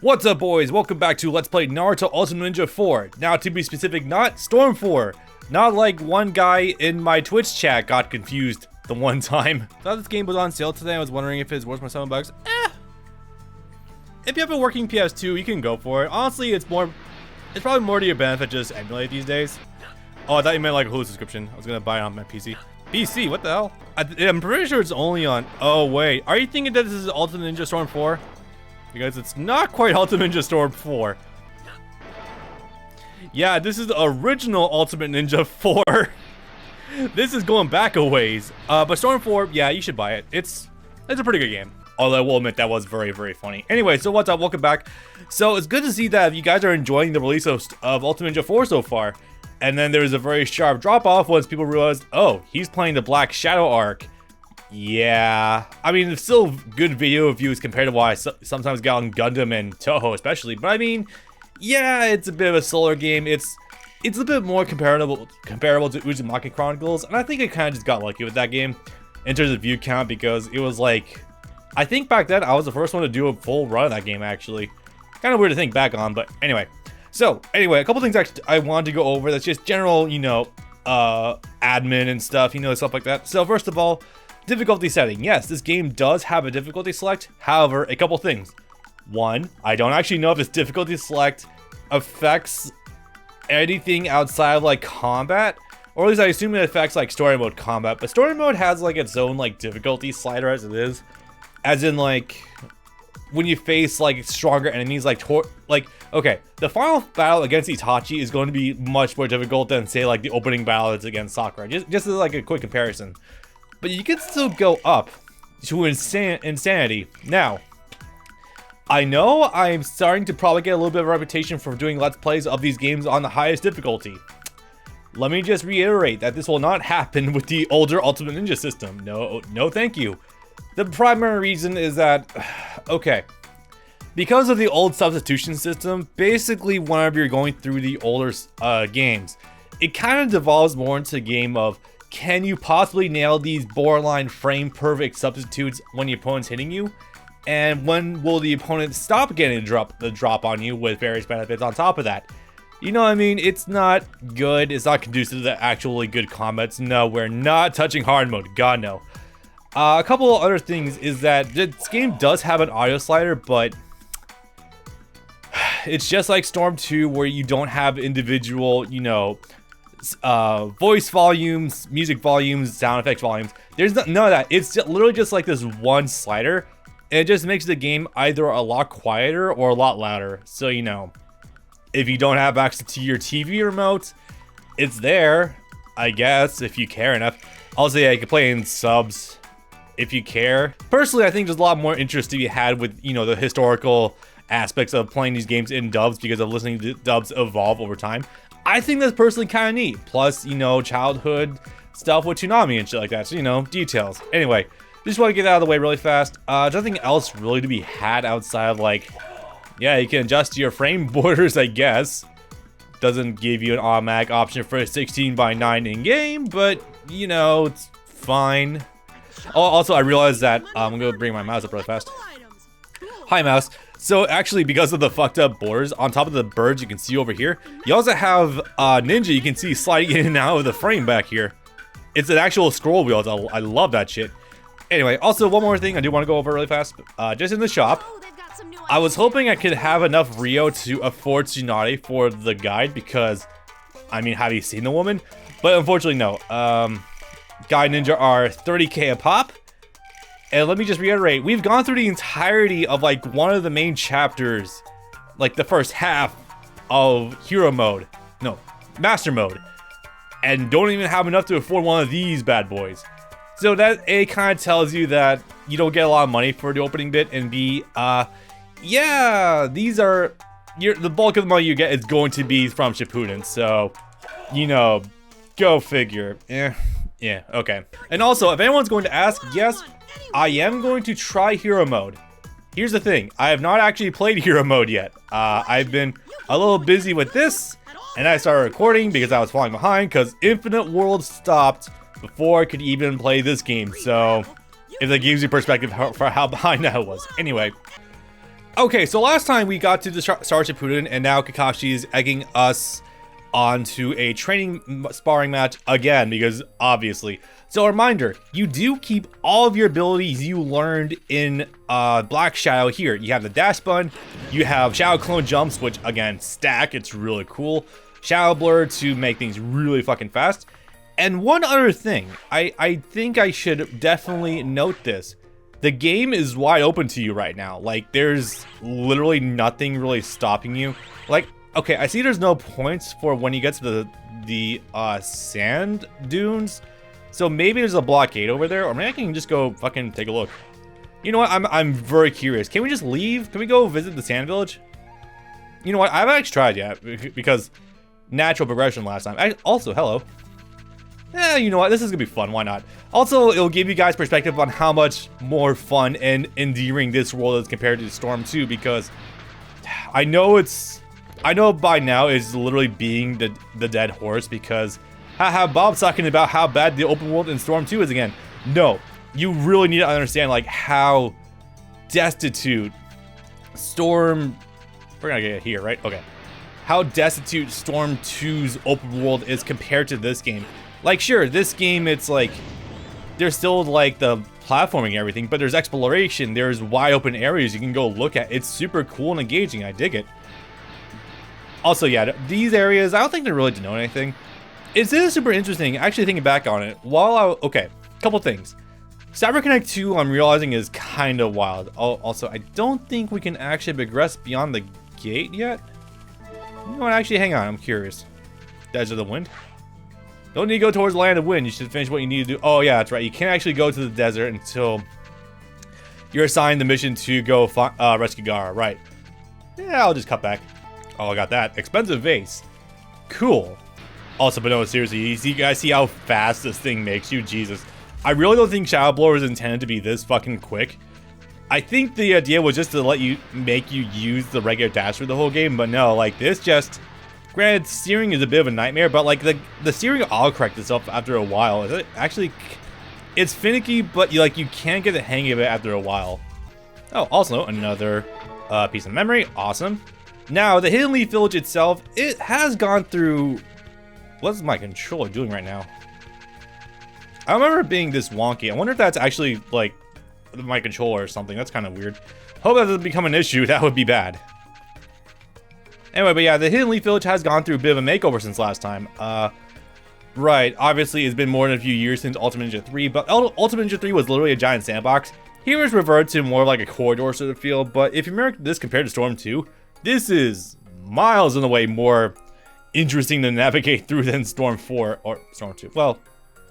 What's up, boys? Welcome back to Let's Play Naruto Ultimate Ninja 4. Now, to be specific, not Storm 4. Not like one guy in my Twitch chat got confused the one time. Thought this game was on sale today. I was wondering if it's worth my $7. If you have a working PS2, you can go for it. Honestly, it's probably more to your benefit just emulate these days. Oh, I thought you meant like a Hulu subscription. I was gonna buy it on my PC. PC, what the hell? I'm pretty sure it's only on. Oh wait, are you thinking that this is Ultimate Ninja Storm 4? Because it's not quite Ultimate Ninja Storm 4. Yeah, this is the original Ultimate Ninja 4. This is going back a ways. But Storm 4, yeah, you should buy it. It's a pretty good game. Although I will admit that was very, very funny. Anyway, so what's up? Welcome back. So it's good to see that you guys are enjoying the release of Ultimate Ninja 4 so far. And then there was a very sharp drop off once people realized, oh, he's playing the Black Shadow arc. Yeah, I mean, it's still good video views compared to what I sometimes get on Gundam and Toho especially, but I mean, yeah, it's a bit of a slower game. It's a bit more comparable to Uzumaki Chronicles, and I think I kind of just got lucky with that game in terms of view count because it was like, I think back then I was the first one to do a full run of that game actually. Kind of weird to think back on, but anyway. So, anyway, a couple things I wanted to go over that's just general, you know, admin and stuff, you know, stuff like that. So, first of all, difficulty setting. Yes, this game does have a difficulty select. However, a couple things. One, I don't actually know if this difficulty select affects anything outside of like combat, or at least I assume it affects like story mode combat. But story mode has like its own like difficulty slider as it is, as in like when you face like stronger enemies like okay, the final battle against Itachi is going to be much more difficult than say like the opening battle that's against Sakura. Just as like a quick comparison. But you can still go up to insanity. Now, I know I'm starting to probably get a little bit of a reputation for doing Let's Plays of these games on the highest difficulty. Let me just reiterate that this will not happen with the older Ultimate Ninja system. No thank you. The primary reason is that, okay, because of the old substitution system, basically whenever you're going through the older games, it kind of devolves more into a game of, can you possibly nail these borderline frame perfect substitutes when the opponent's hitting you? And when will the opponent stop getting the drop on you with various benefits on top of that? You know what I mean? It's not good. It's not conducive to the actually good combats. No, we're not touching hard mode. God, no. A couple of other things is that this game does have an audio slider, but it's just like Storm 2 where you don't have individual, you know, voice volumes, music volumes, sound effects volumes. There's none of that. It's literally just like this one slider, and it just makes the game either a lot quieter or a lot louder. So, you know, if you don't have access to your TV remote, it's there, I guess, if you care enough. Also, yeah, you can play in subs if you care. Personally, I think there's a lot more interest to be had with, you know, the historical aspects of playing these games in dubs because of listening to dubs evolve over time. I think that's personally kind of neat. Plus, you know, childhood stuff with Toonami and shit like that. So, you know, details. Anyway, just want to get out of the way really fast. There's nothing else really to be had outside of like, yeah, you can adjust your frame borders, I guess. Doesn't give you an automatic option for a 16:9 in game, but you know, it's fine. Oh, also, I realized that I'm gonna bring my mouse up really fast. Hi, mouse. So actually, because of the fucked up borders on top of the birds you can see over here, you also have Ninja you can see sliding in and out of the frame back here. It's an actual scroll wheel. I love that shit. Anyway, also one more thing I do want to go over really fast. Just in the shop, I was hoping I could have enough Rio to afford Tsunade for the guide because, I mean, have you seen the woman? But unfortunately, no. Guide Ninja are 30k a pop. And let me just reiterate, we've gone through the entirety of like one of the main chapters, like the first half of hero mode, no, master mode, and don't even have enough to afford one of these bad boys. So that A kind of tells you that you don't get a lot of money for the opening bit, and B, yeah, these are, the bulk of the money you get is going to be from Shippuden, so, you know, go figure. Yeah, okay. And also, if anyone's going to ask, yes, I am going to try hero mode. Here's the thing, I have not actually played hero mode yet. I've been a little busy with this, and I started recording because I was falling behind because Infinite World stopped before I could even play this game. So, if that gives you perspective for how behind I was. Anyway, Okay, so last time we got to the Start Shippuden, and now Kakashi is egging us onto a training sparring match again, because obviously. So a reminder, you do keep all of your abilities you learned in Black Shadow here. You have the dash button, you have Shadow Clone jumps, which again, stack, it's really cool. Shadow Blur to make things really fucking fast. And one other thing, I think I should definitely note this. The game is wide open to you right now. Like, there's literally nothing really stopping you. Like, okay, I see there's no points for when you get to the sand dunes. So maybe there's a blockade over there, or maybe I can just go fucking take a look. You know what? I'm very curious. Can we just leave? Can we go visit the sand village? You know what? I haven't actually tried yet because natural progression last time. Also, hello. Yeah, you know what? This is gonna be fun. Why not? Also, it'll give you guys perspective on how much more fun and endearing this world is compared to Storm 2, because I know by now it's literally being the dead horse, because haha, Bob's talking about how bad the open world in Storm 2 is again. No, you really need to understand like how destitute Storm... We're gonna get it here, right? Okay. How destitute Storm 2's open world is compared to this game. Like, sure, this game, it's like, there's still like the platforming and everything, but there's exploration, there's wide open areas you can go look at. It's super cool and engaging. I dig it. Also, yeah, these areas, I don't think they really denote anything. It is super interesting, actually thinking back on it. Okay, couple things. Cyber Connect 2, I'm realizing, is kind of wild. Also, I don't think we can actually progress beyond the gate yet. You know what, actually, hang on, I'm curious. Desert of the Wind? Don't need to go towards the Land of Wind. You should finish what you need to do. Oh, yeah, that's right. You can't actually go to the desert until you're assigned the mission to go rescue Gaara. Right. Yeah, I'll just cut back. Oh, I got that. Expensive vase. Cool. Also, but no, seriously, you guys see how fast this thing makes you? Jesus. I really don't think Shadow Blower was intended to be this fucking quick. I think the idea was just to make you use the regular dash for the whole game, but no, like, this just... Granted, steering is a bit of a nightmare, but like the steering autocorrects itself after a while. It's finicky, but you can't get the hang of it after a while. Oh, also another piece of memory. Awesome. Now the Hidden Leaf Village itself, it has gone through. What's my controller doing right now? I remember it being this wonky. I wonder if that's actually like my controller or something. That's kind of weird. Hope that doesn't become an issue. That would be bad. Anyway, but yeah, the Hidden Leaf Village has gone through a bit of a makeover since last time. Right, obviously it's been more than a few years since Ultimate Ninja 3, but Ultimate Ninja 3 was literally a giant sandbox. Here it's reverted to more like a corridor sort of feel, but if you remember this compared to Storm 2, this is miles and away more interesting to navigate through than Storm 4, or Storm 2. Well,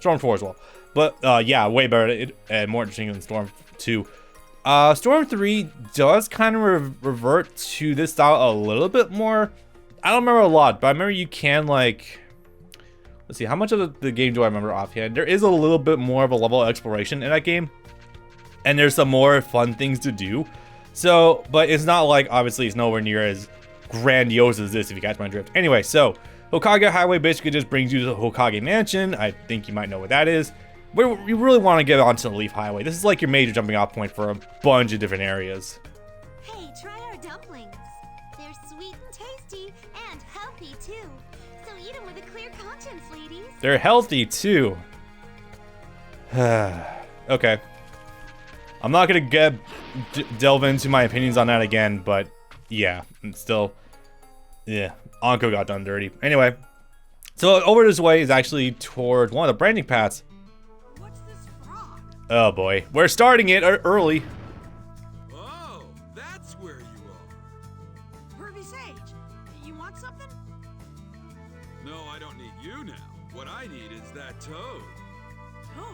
Storm 4 as well. But yeah, way better and more interesting than Storm 2. Storm 3 does kind of revert to this style a little bit more. I don't remember a lot, but I remember you can like... Let's see, how much of the game do I remember offhand? There is a little bit more of a level of exploration in that game. And there's some more fun things to do. So, but it's not like, obviously, it's nowhere near as grandiose as this, if you catch my drift. Anyway, so, Hokage Highway basically just brings you to the Hokage Mansion. I think you might know what that is. You really want to get onto the Leaf Highway. This is like your major jumping off point for a bunch of different areas. Hey, try our dumplings. They're sweet and tasty and healthy too. So eat them with a clear conscience, ladies. They're healthy too. Okay. I'm not gonna delve into my opinions on that again, but yeah, it's still, yeah, Anko got done dirty. Anyway, so over this way is actually toward one of the branding paths. Oh boy, we're starting it early. Oh, that's where you are. Pervy Sage, you want something? No, I don't need you now. What I need is that toad. Toad?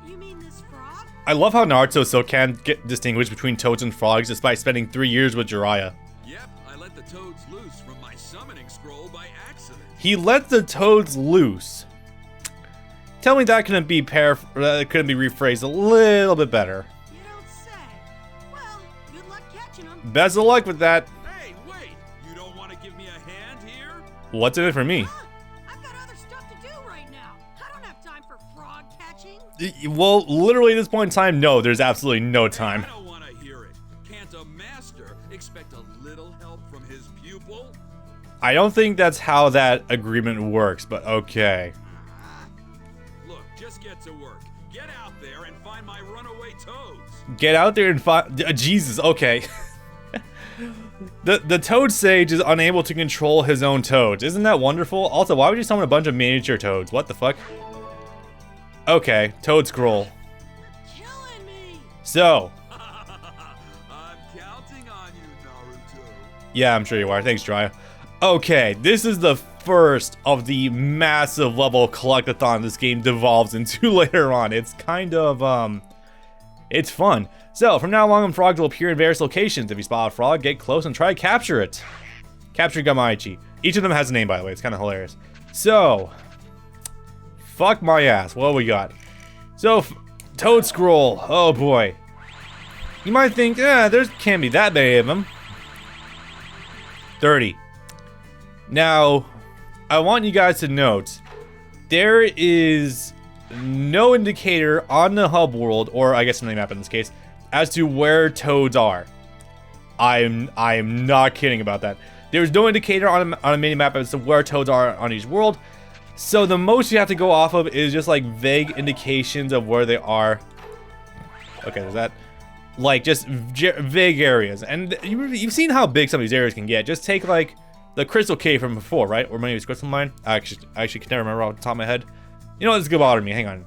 You mean this frog? I love how Naruto still can get distinguished between toads and frogs despite spending 3 years with Jiraiya. Yep, I let the toads loose from my summoning scroll by accident. He let the toads loose. Tell me that couldn't be rephrased a little bit better. You don't say. Well, good luck catching them. Best of luck with that. Hey, wait! You don't want to give me a hand here? What's in it for me? I've got other stuff to do right now. I don't have time for frog catching. Well, literally at this point in time, no, there's absolutely no time. I don't want to hear it. Can't a master help from his pupil? I don't think that's how that agreement works, but okay. Look, just get to work. Get out there and find my runaway toads. Get out there and find. Jesus, okay. The Toad Sage is unable to control his own toads. Isn't that wonderful? Also, why would you summon a bunch of miniature toads? What the fuck? Okay, Toad Scroll. Killing me. So. I'm counting on you, Naruto. Yeah, I'm sure you are. Thanks, Jiraiya. Okay, this is the first of the massive level collectathon this game devolves into later on. It's kind of, it's fun. So, from now on, frogs will appear in various locations. If you spot a frog, get close and try to capture it. Capture Gamaichi. Each of them has a name, by the way. It's kind of hilarious. So, fuck my ass. What do we got? So, Toad Scroll. Oh, boy. You might think, there can't be that many of them. 30. Now, I want you guys to note, there is no indicator on the hub world, or I guess on the map in this case, as to where toads are. I am not kidding about that. There's no indicator on a mini-map as to where toads are on each world. So the most you have to go off of is just like vague indications of where they are. Okay, there's that. Like just vague areas. And you've seen how big some of these areas can get. Just take like the Crystal Cave from before, right? Or maybe it's Crystal Mine. I actually can never remember off the top of my head. You know what? This is gonna bother me. Hang on.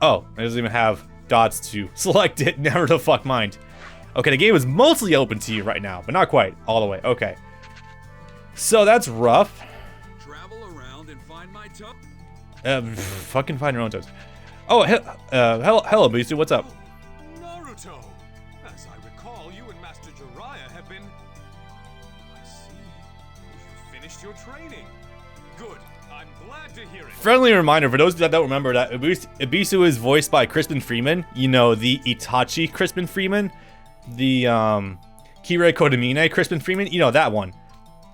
Oh, it doesn't even have dots to select it. Never the fuck mind. Okay, the game is mostly open to you right now, but not quite all the way. Okay. So that's rough. Travel around and find my toad. Fucking find your own toads. Oh, hello, Bisu. What's up? Naruto! As I recall, you and Master Jiraiya have been... I see. You finished your training. Good. I'm glad to hear it. Friendly reminder for those that don't remember that Ibisu is voiced by Crispin Freeman. You know, the Itachi Crispin Freeman. The Kirei Kodamine Crispin Freeman. You know, that one.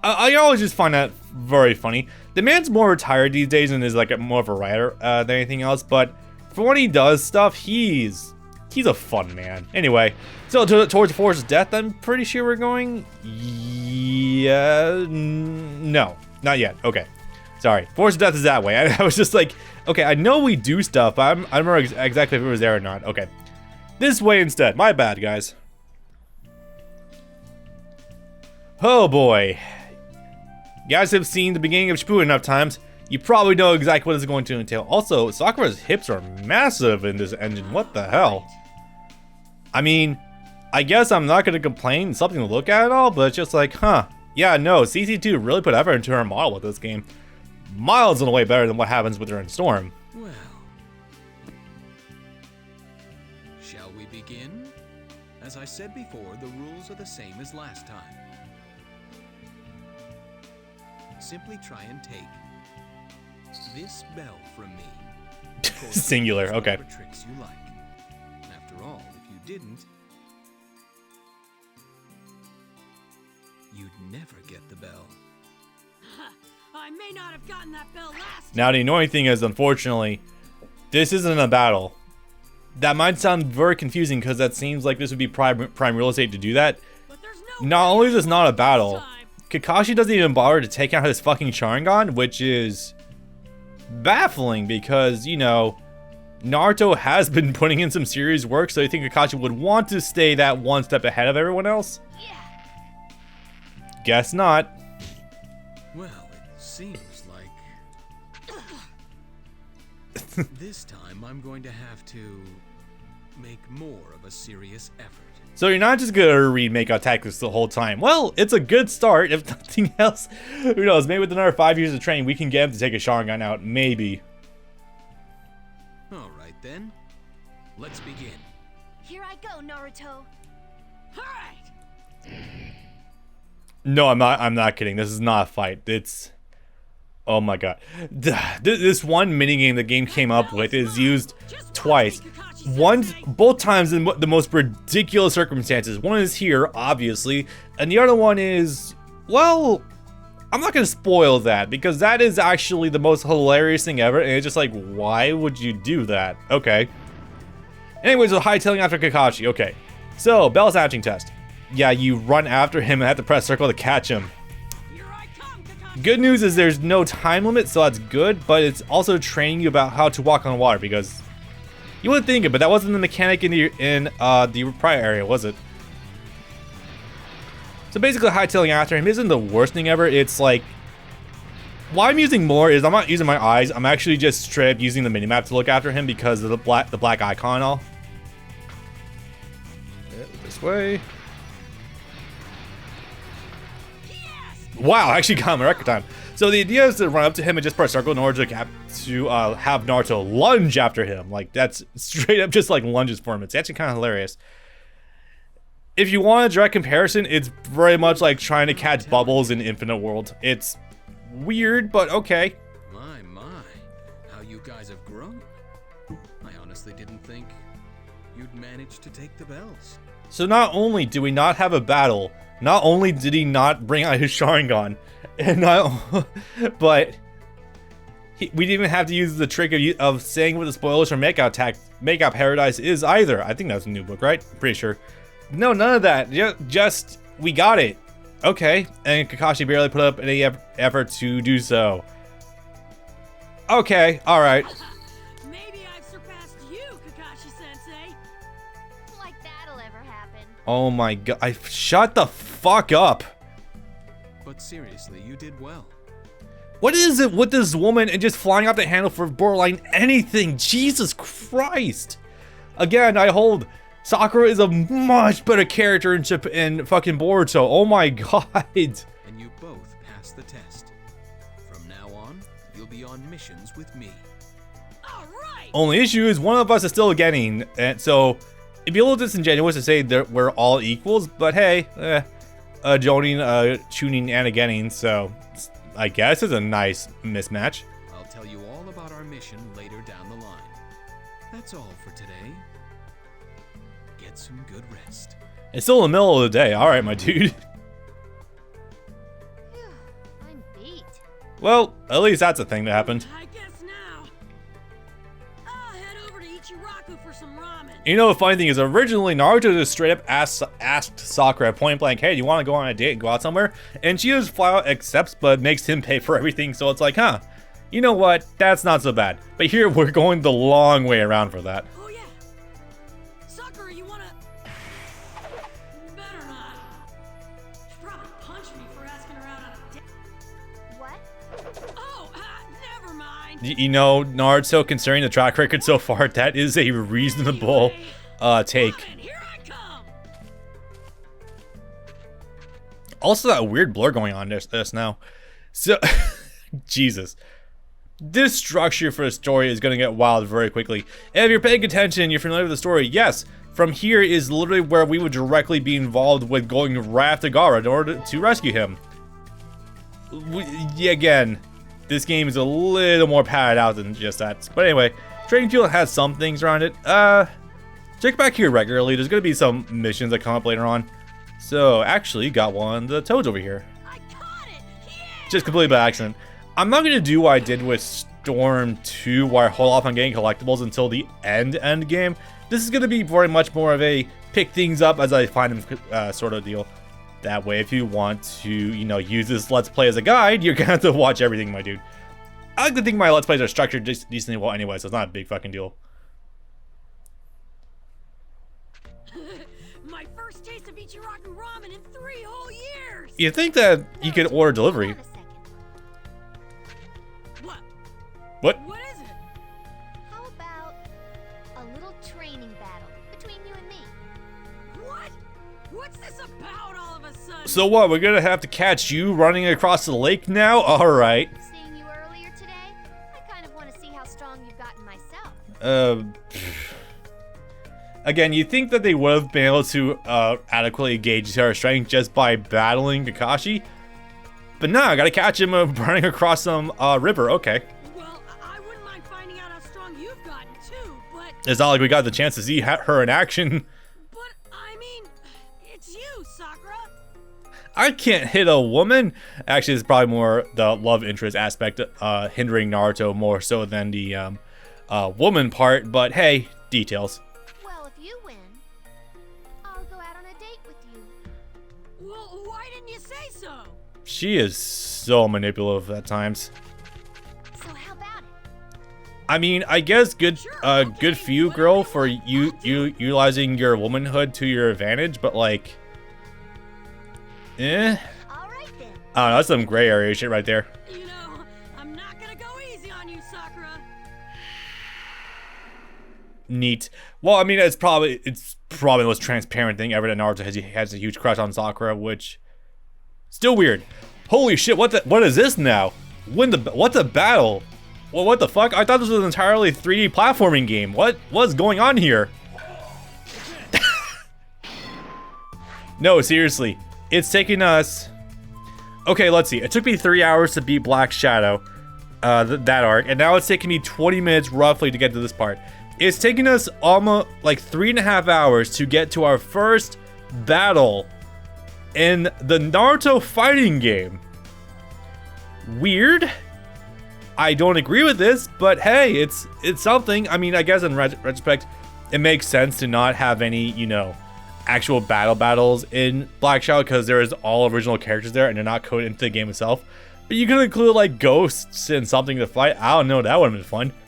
I always just find that very funny. The man's more retired these days and is like more of a writer than anything else. But for when he does stuff, he's a fun man. Anyway, so towards the Forest of Death, I'm pretty sure we're going. Yeah, no, not yet. Okay. Sorry, Force of Death is that way. I was just like, okay, I know we do stuff, but I don't remember exactly if it was there or not. Okay, this way instead. My bad, guys. Oh boy. You guys have seen the beginning of Shippuden enough times. You probably know exactly what it's going to entail. Also, Sakura's hips are massive in this engine. What the hell? I mean, I guess I'm not going to complain. It's something to look at all, but it's just like, huh. Yeah, no, CC2 really put effort into her model with this game. Miles and way better than what happens with her in Storm. Well, shall we begin? As I said before, the rules are the same as last time. Simply try and take this bell from me. Of course, Singular, use okay. whatever tricks you like. After all, if you didn't, you'd never get the bell. I may not have gotten that bell last Now, the annoying thing is, unfortunately, this isn't a battle. That might sound very confusing because that seems like this would be prime real estate to do that. but there's no Not only is this not a battle, time. Kakashi doesn't even bother to take out his fucking Sharingan, which is baffling because, you know, Naruto has been putting in some serious work, so you think Kakashi would want to stay that one step ahead of everyone else? Guess not. Well, it seems like this time I'm going to have to make more of a serious effort. So you're not just gonna remake attack this the whole time. Well, it's a good start. If nothing else, who knows? Maybe with another 5 years of training, we can get him to take a Sharingan out. Maybe. All right then, let's begin. Here I go, Naruto. All right. No, I'm not kidding. This is not a fight. It's... Oh my god. This one minigame the game came up with is used twice. Both times in the most ridiculous circumstances. One is here, obviously, and the other one is, well, I'm not gonna spoil that because that is actually the most hilarious thing ever, and it's just like, why would you do that? Okay. Anyways, the hightailing after Kakashi. Okay. So, Bell snatching test. Yeah, you run after him and have to press circle to catch him. Here I come, Kakashi. Good news is there's no time limit, so that's good, but it's also training you about how to walk on water, because you wouldn't think it, but that wasn't the mechanic in the prior area, was it? So basically, hightailing after him isn't the worst thing ever. It's like, why I'm using more is I'm not using my eyes. I'm actually just straight up using the minimap to look after him because of the black icon and all. Yeah, this way. Wow, I actually got him in record time. So the idea is to run up to him and just press circle in order to have Naruto lunge after him. Like, that's straight up just like lunges for him. It's actually kind of hilarious. If you want a direct comparison, it's very much like trying to catch bubbles in Infinite World. It's weird, but okay. My, how you guys have grown. I honestly didn't think you'd manage to take the bells. So not only do we not have a battle, not only did he not bring out his Sharingan, and but we didn't even have to use the trick of saying what the spoilers for Makeout Paradise is either. I think that's a new book, right? Pretty sure. No, none of that. Just we got it. Okay, and Kakashi barely put up any effort to do so. Okay, all right. Maybe I've surpassed you, Kakashi-sensei. Like that'll ever happen. Oh my god! Shut the fuck up. But seriously, you did well. What is it with this woman and just flying off the handle for borderline anything? Jesus Christ! Again, I hold. Sakura is a much better character in fucking Boruto. Oh my god. And you both passed the test. From now on, you'll be on missions with me. All right. Only issue is one of us is still getting, and so it'd be a little disingenuous to say that we're all equals, but hey, Jonin, tuning, and a getting, so I guess it's a nice mismatch. I'll tell you all about our mission later down the line. That's all for today. Get some good rest. It's still in the middle of the day. Alright, my dude. Phew, I'm beat. Well, at least that's a thing that happened. I guess now I'll head over to Ichiraku for some ramen. You know, the funny thing is, originally Naruto just straight up asked Sakura point blank, hey, do you want to go on a date and go out somewhere? And she just flat out accepts, but makes him pay for everything. So it's like, huh, you know what? That's not so bad. But here we're going the long way around for that. Oh yeah. Sakura, you wanna? Better not. She'd probably punch me for asking her out on a date. What? Oh, never mind. You know, Naruto, considering the track record so far, that is a reasonable take. Ramen, here I come. Also, that weird blur going on this now. So, Jesus. This structure for a story is going to get wild very quickly. And if you're paying attention, you're familiar with the story, yes, from here is literally where we would directly be involved with going right after Gaara in order to rescue him. Again, this game is a little more padded out than just that. But anyway, Training Field has some things around it. Check back here regularly. There's going to be some missions that come up later on. So, actually, got one of the toads over here. I caught it. Yeah. Just completely by accident. I'm not going to do what I did with Storm 2, where I hold off on getting collectibles until the end game. This is going to be very much more of a pick things up as I find them sort of deal. That way, if you want to, you know, use this Let's Play as a guide, you're going to have to watch everything, my dude. I like to think my Let's Plays are structured just decently well anyway, so it's not a big fucking deal. My first taste of Ichiraku ramen in 3 whole years. You think that you could order delivery. Hold on a second. What? What is it? How about a little training battle between you and me? What? What's this about all of a sudden? So what, we're going to have to catch you running across the lake now? Alright. Seeing you earlier today, I kind of want to see how strong you've gotten myself. Again, you think that they would have been able to adequately gauge her strength just by battling Kakashi? But nah, I gotta catch him running across some river. Okay. Well, I wouldn't mind finding out how strong you've gotten too, but It's not like we got the chance to see her in action. I mean, it's you, Sakura. I can't hit a woman. Actually, it's probably more the love interest aspect hindering Naruto more so than the woman part. But hey, details. Well, if you win, I'll go date with you. Well, why didn't you say so? She is so manipulative at times. So how about it? I mean, I guess good for you, girl, for you utilizing your womanhood to your advantage, but like, All right then. I don't know, that's some gray area shit right there. You know, I'm not gonna go easy on you, Sakura. Neat. Well, I mean, it's probably the most transparent thing ever that Naruto has a huge crush on Sakura, which still weird. Holy shit! What is this now? What's a battle? Well, what the fuck? I thought this was an entirely 3D platforming game. What's going on here? No, seriously, it's taking us. Okay, let's see. It took me 3 hours to beat Black Shadow, that arc, and now it's taking me 20 minutes roughly to get to this part. It's taking us almost like 3.5 hours to get to our first battle in the Naruto fighting game. Weird. I don't agree with this, but hey, it's something. I mean, I guess in retrospect, it makes sense to not have any, you know, actual battles in Black Shadow because there is all original characters there and they're not coded into the game itself. But you could include like ghosts and something to fight. I don't know, that would have been fun.